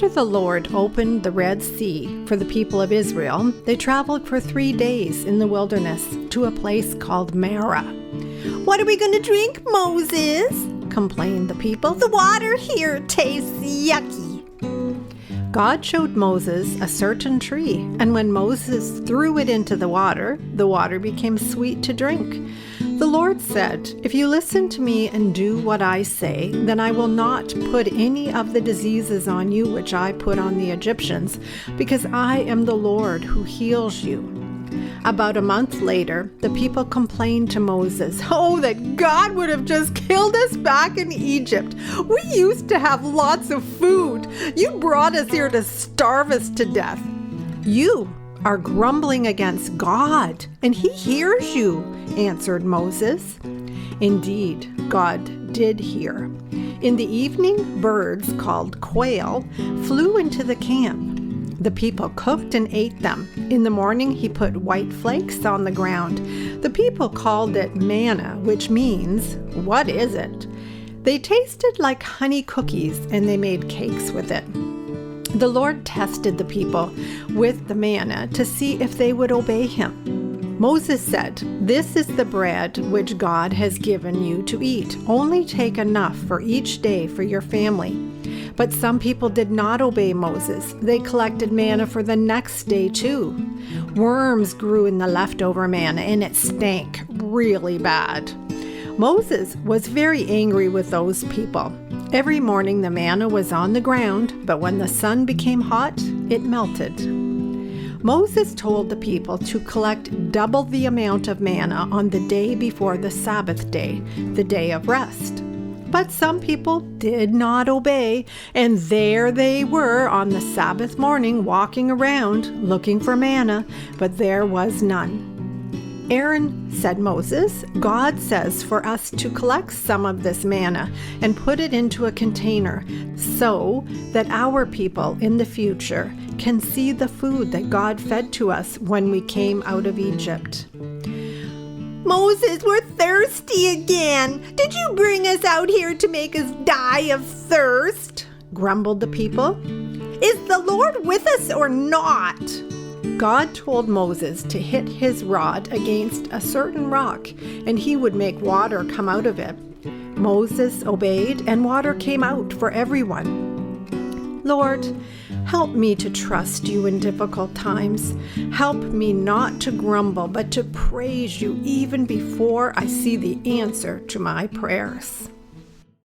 After the Lord opened the Red Sea for the people of Israel, they traveled for 3 days in the wilderness to a place called Marah. "What are we going to drink, Moses?" complained the people. "The water here tastes yucky." God showed Moses a certain tree, and when Moses threw it into the water became sweet to drink. The Lord said, "If you listen to me and do what I say, then I will not put any of the diseases on you which I put on the Egyptians, because I am the Lord who heals you." About a month later, the people complained to Moses, "Oh, that God would have just killed us back in Egypt. We used to have lots of food. You brought us here to starve us to death." "You are grumbling against God, and He hears you," answered Moses. Indeed, God did hear. In the evening, birds called quail flew into the camp. The people cooked and ate them. In the morning, He put white flakes on the ground. The people called it manna, which means, "What is it?" They tasted like honey cookies, and they made cakes with it. The Lord tested the people with the manna to see if they would obey Him. Moses said, "This is the bread which God has given you to eat. Only take enough for each day for your family." But some people did not obey Moses. They collected manna for the next day too. Worms grew in the leftover manna, and it stank really bad. Moses was very angry with those people. Every morning the manna was on the ground, but when the sun became hot, it melted. Moses told the people to collect double the amount of manna on the day before the Sabbath day, the day of rest. But some people did not obey, and there they were on the Sabbath morning walking around looking for manna, but there was none. "Aaron," said Moses, "God says for us to collect some of this manna and put it into a container so that our people in the future can see the food that God fed to us when we came out of Egypt." "Moses, we're thirsty again. Did you bring us out here to make us die of thirst?" grumbled the people. "Is the Lord with us or not?" God told Moses to hit his rod against a certain rock, and he would make water come out of it. Moses obeyed, and water came out for everyone. "Lord, help me to trust you in difficult times. Help me not to grumble, but to praise you even before I see the answer to my prayers."